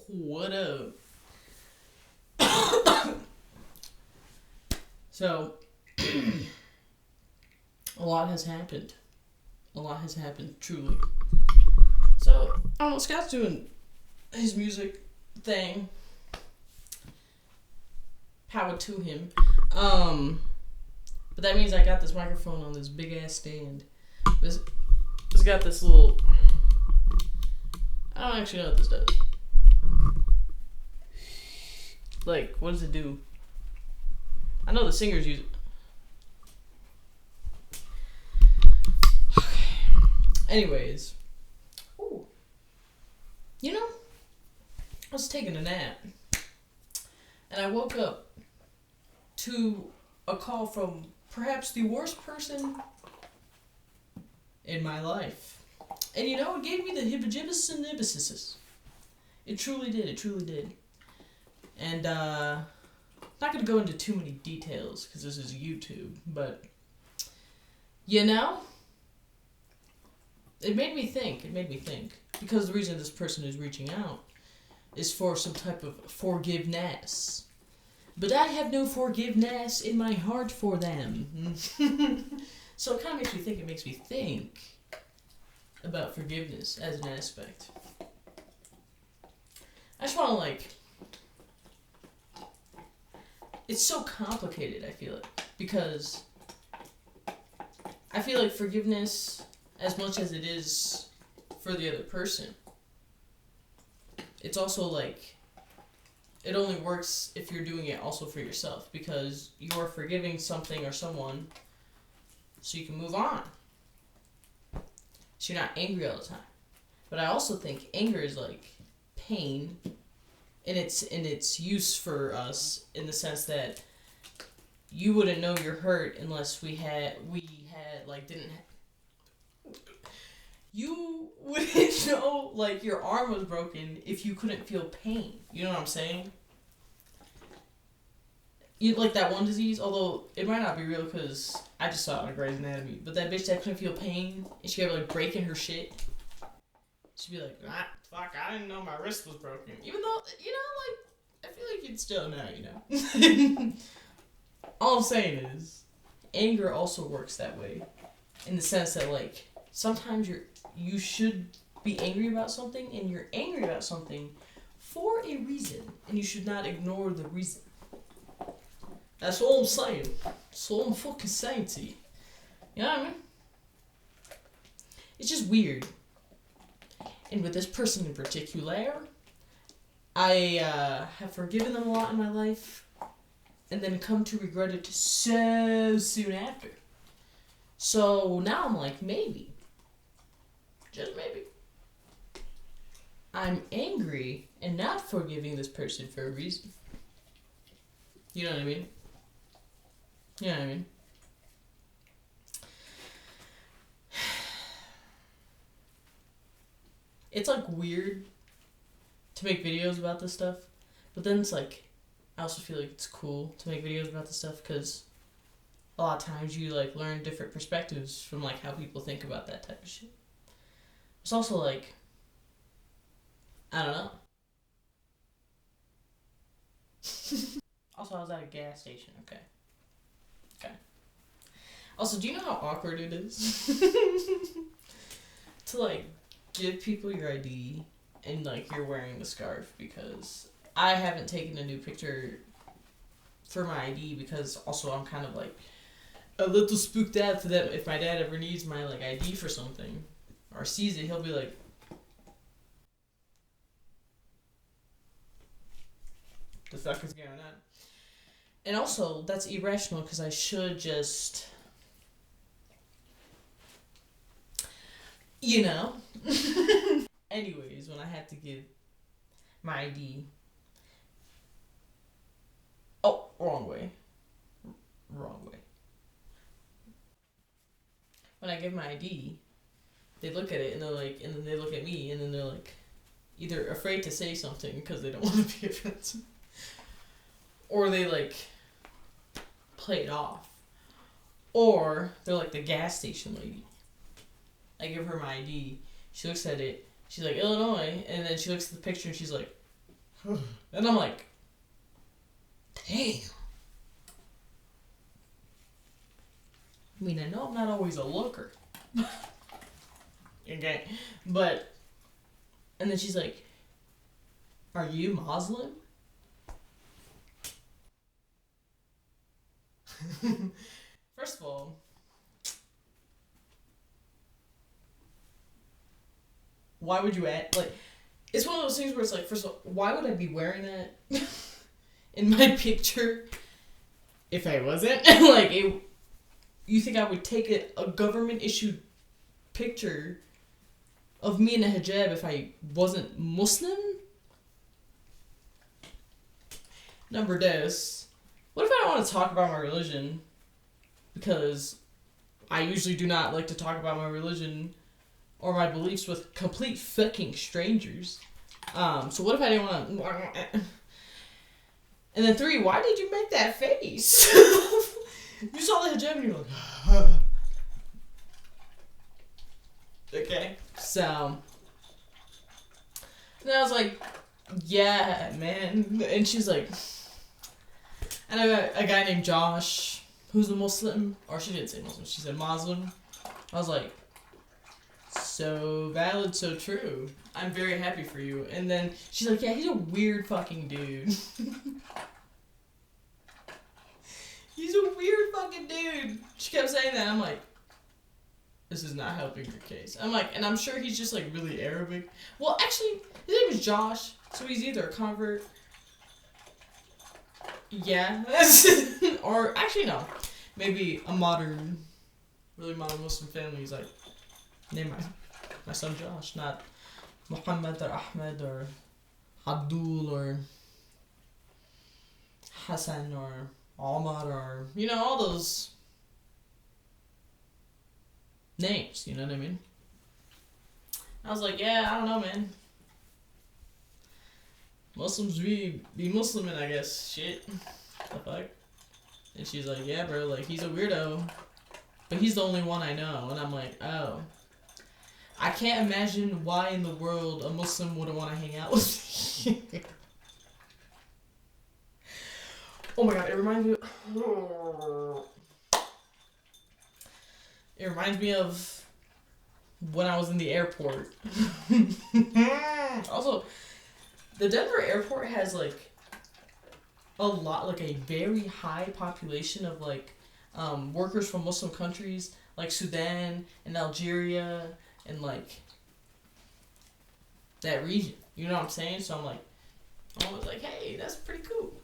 What up? So, a lot has happened. A lot has happened, truly. So, I don't know, Scott's doing his music thing. Power to him. But that means I got this microphone on this big ass stand. It's got this little. I don't actually know what this does. Like, what does it do? I know the singers use it. Okay. Anyways. Ooh. You know, I was taking a nap. And I woke up to a call from perhaps the worst person in my life. And you know, it gave me the hibajibus and nibusisis. It truly did. It truly did. And, not going to go into too many details because this is YouTube, but, you know, it made me think. Because the reason this person is reaching out is for some type of forgiveness. But I have no forgiveness in my heart for them. So it kind of makes me think about forgiveness as an aspect. I just want to, it's so complicated, I feel it. Because I feel like forgiveness, as much as it is for the other person, it's also it only works if you're doing it also for yourself. Because you are forgiving something or someone so you can move on. So you're not angry all the time. But I also think anger is pain in its use for us, in the sense that you wouldn't know you're hurt unless you wouldn't know your arm was broken if you couldn't feel pain. You know what I'm saying? You that one disease, although it might not be real because I just saw it on Grey's Anatomy, but that bitch that couldn't feel pain and she kept breaking her shit. She'd be like, fuck, I didn't know my wrist was broken. Even though, I feel like you'd still know, All I'm saying is, anger also works that way. In the sense that, sometimes you should be angry about something, and you're angry about something for a reason, and you should not ignore the reason. That's all I'm saying. That's all I'm fucking saying to you. You know what I mean? It's just weird. And with this person in particular, I have forgiven them a lot in my life, and then come to regret it so soon after. So now I'm maybe, just maybe, I'm angry and not forgiving this person for a reason. You know what I mean? You know what I mean? It's weird to make videos about this stuff, but then it's I also feel it's cool to make videos about this stuff because a lot of times you learn different perspectives from how people think about that type of shit. It's also I don't know. Also, I was at a gas station. Okay. Also, do you know how awkward it is to give people your ID and you're wearing the scarf? Because I haven't taken a new picture for my ID because also I'm kind of a little spooked out so that if my dad ever needs my ID for something or sees it, he'll be like, the fuck is going on? And also, that's irrational because I should just, Anyways, when I had to give my ID. Oh, wrong way. When I give my ID, they look at it and they're and then they look at me and then they're either afraid to say something because they don't want to be offensive, or they play it off, or they're the gas station lady. I give her my ID, she looks at it, she's Illinois, and then she looks at the picture and she's And I'm like, damn. I mean, I know I'm not always a looker. Okay? But, and then she's like, are you Muslim? First of all, why would you act like? It's one of those things where it's like, first of all, why would I be wearing that in my picture if I wasn't? Like, you think I would take a government issued picture of me in a hijab if I wasn't Muslim? Number dos. What if I don't want to talk about my religion? Because I usually do not like to talk about my religion or my beliefs with complete fucking strangers. So what if I didn't want to... And then 3, why did you make that face? You saw the hijab and you were like... Okay, so... And I was like, yeah, man. And she's like... And I got a guy named Josh, who's a Muslim. Or she didn't say Muslim, she said Muslim. I was like... So valid, so true. I'm very happy for you. And then she's like, yeah, he's a weird fucking dude. He's a weird fucking dude. She kept saying that. I'm like, this is not helping your case. I'm like, and I'm sure he's just like really Arabic. Well, actually, his name is Josh, so he's either a convert. Yeah. Or actually, no. Maybe a modern, really modern Muslim family. He's like, name my son Josh, not Muhammad or Ahmed or Abdul or Hassan or Omar or, you know, all those names, you know what I mean? I was like, yeah, I don't know, man. Muslims be Muslimin, I guess. Shit. The fuck? And she's like, yeah, bro, like, he's a weirdo. But he's the only one I know. And I'm like, oh. I can't imagine why in the world a Muslim wouldn't want to hang out with me. Oh my god, it reminds me... It reminds me of when I was in the airport. Also, the Denver airport has, like, a lot, like, a very high population of, like, workers from Muslim countries, like Sudan and Algeria and, like, that region. You know what I'm saying? So I'm always like, hey, that's pretty cool.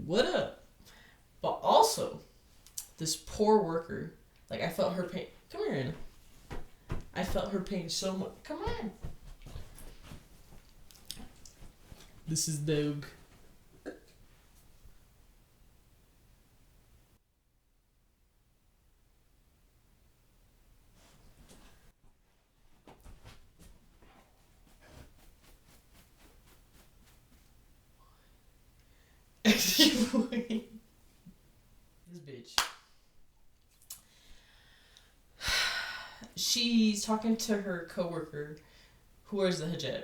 What up? But also, this poor worker, like, I felt her pain. Come here, Anna. I felt her pain so much. Come on. This is Doug. This bitch. She's talking to her coworker who wears the hijab.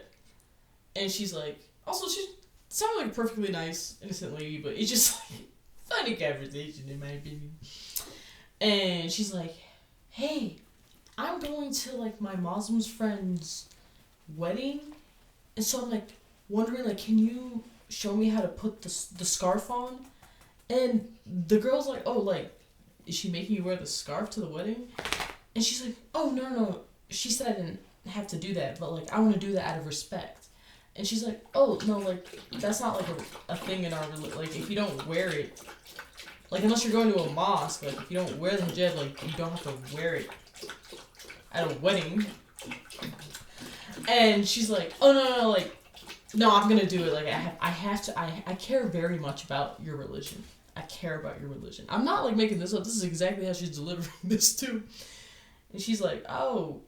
And she's like, also, she sounded like a perfectly nice, innocent lady, but it's just like funny conversation in my opinion. And she's like, hey, I'm going to like my Muslim friend's wedding. And so I'm like wondering, like, can you show me how to put the scarf on? And the girl's like, oh, like, is she making you wear the scarf to the wedding? And she's like, oh, no. She said I didn't have to do that, but, like, I want to do that out of respect. And she's like, oh, no, like, that's not, like, a thing in our religion. Like, if you don't wear it, like, unless you're going to a mosque, like, if you don't wear the hijab, like, you don't have to wear it at a wedding. And she's like, oh, no, like, no, I'm gonna do it. Like, I care very much about your religion. I care about your religion. I'm not, like, making this up. This is exactly how she's delivering this, too. And she's like, oh,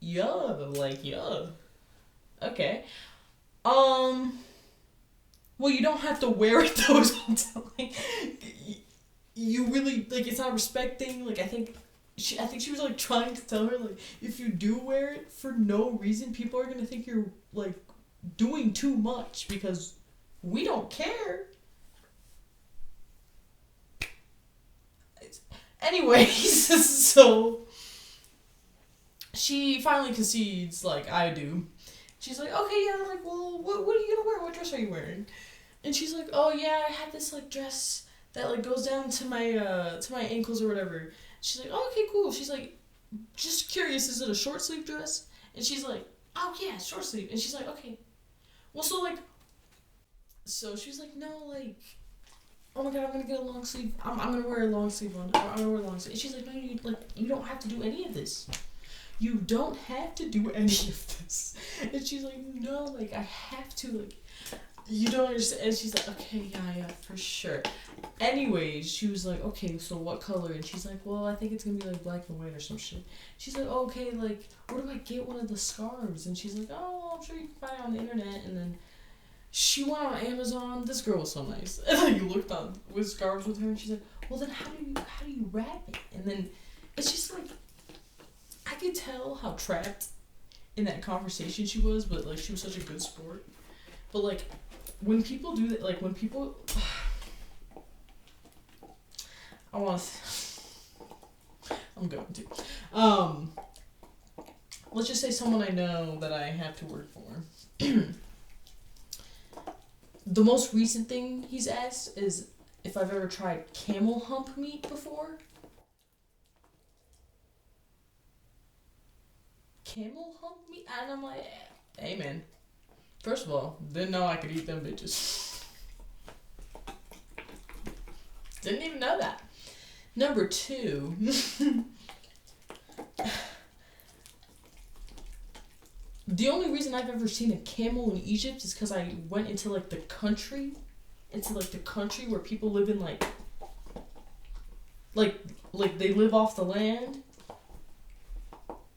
yeah, like, yeah. Okay. Well, you don't have to wear it, though, is what I'm telling. You really, like, it's not respecting, like, I think she was, like, trying to tell her, like, if you do wear it for no reason, people are gonna think you're, like, doing too much because we don't care. Anyways, so she finally concedes, like I do. She's like, okay, yeah, like, well, what are you gonna wear? What dress are you wearing? And she's like, oh yeah, I had this like dress that like goes down to my ankles or whatever. She's like, oh, okay, cool. She's like, just curious, is it a short sleeve dress? And she's like, oh yeah, short sleeve. And she's like, okay. Well, so she's like, no, like, oh my god, I'm gonna get a long sleeve. I'm gonna wear a long sleeve one. I'm gonna wear a long sleeve. And she's like, no, you don't have to do any of this. You don't have to do any of this. And she's like, no, like, I have to, like, you don't understand. And she's like, okay, yeah, for sure. Anyways, she was like, okay, so what color? And she's like, well, I think it's gonna be like black and white or some shit. She's like, oh, okay, like, where do I get one of the scarves? And she's like, oh, I'm sure you can find it on the internet. And then she went on Amazon. This girl was so nice. And like looked on with scarves with her, and she's like, well, then how do you wrap it? And then it's just like, I could tell how trapped in that conversation she was, but like she was such a good sport. But like when people do that, like when people, I'm going to. Let's just say someone I know that I have to work for. The most recent thing he's asked is if I've ever tried camel hump meat before. Camel hump meat? And I'm like, hey man. First of all, didn't know I could eat them bitches. Didn't even know that. Number 2. The only reason I've ever seen a camel in Egypt is because I went into like the country where people live in like they live off the land.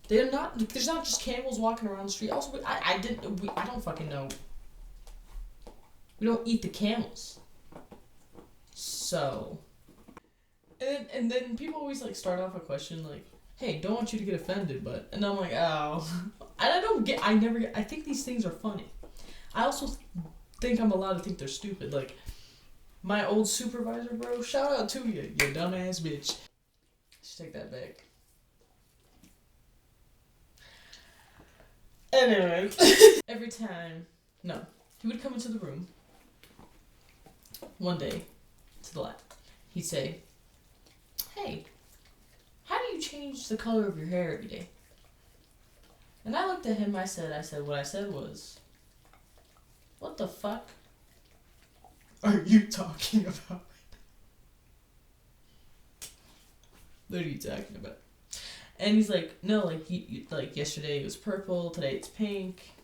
They're not. There's not just camels walking around the street. Also, I don't fucking know. We don't eat the camels. So. And then people always like start off a question like, "Hey, don't want you to get offended, but," and I'm like, "Oh," and I think these things are funny. I also think I'm allowed to think they're stupid. Like, my old supervisor, bro. Shout out to you, you dumbass bitch. Just take that back. Anyway, every time, no, he would come into the room one day to the lab. He'd say, "Hey, how do you change the color of your hair every day?" And I looked at him, what I said was, "What the fuck are you talking about?" What are you talking about? And he's like, "No, like like yesterday it was purple, today it's pink."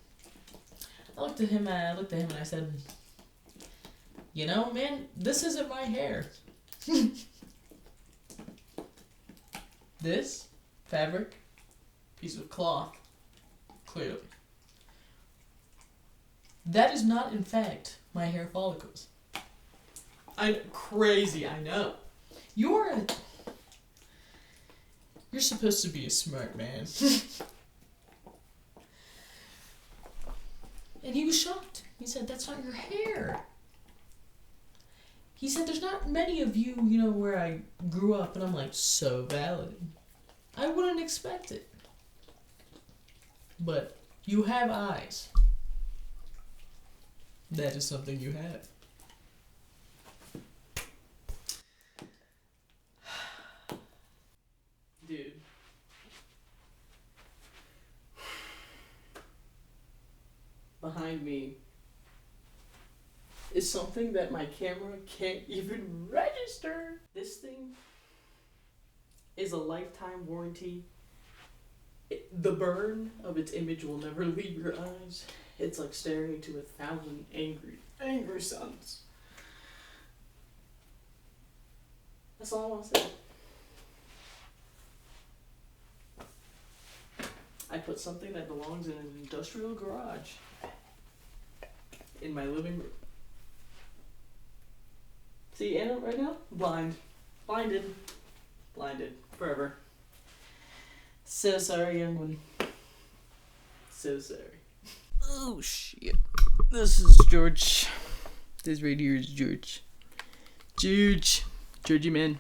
I looked at him and I said, "You know, man, this isn't my hair." This fabric, piece of cloth, clearly. That is not, in fact, my hair follicles. I'm crazy, I know. You're supposed to be a smart man. And he was shocked. He said, "That's not your hair." He said, "There's not many of you, where I grew up." And I'm like, so valid. I wouldn't expect it. But you have eyes. That is something you have. Dude. Behind me is something that my camera can't even register. This thing is a lifetime warranty. The burn of its image will never leave your eyes. It's like staring into 1,000 angry suns. That's all I want to say. I put something that belongs in an industrial garage in my living room. See, Anna, right now, blinded, forever. So sorry, young one. So sorry. Oh shit. This is George. This right here is George. Georgie man.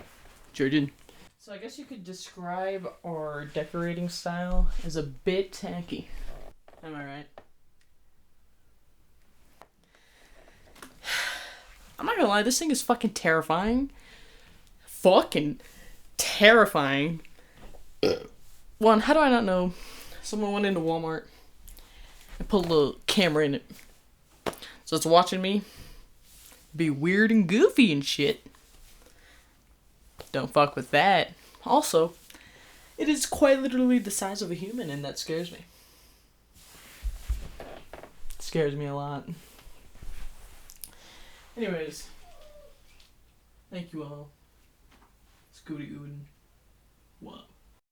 Georgian. So I guess you could describe our decorating style as a bit tacky. Am I right? I'm not gonna lie, this thing is fucking terrifying. Fucking terrifying. One, how do I not know? Someone went into Walmart and put a little camera in it. So it's watching me be weird and goofy and shit. Don't fuck with that. Also, it is quite literally the size of a human, and that scares me. It scares me a lot. Anyways, thank you all. Scooty Oodin.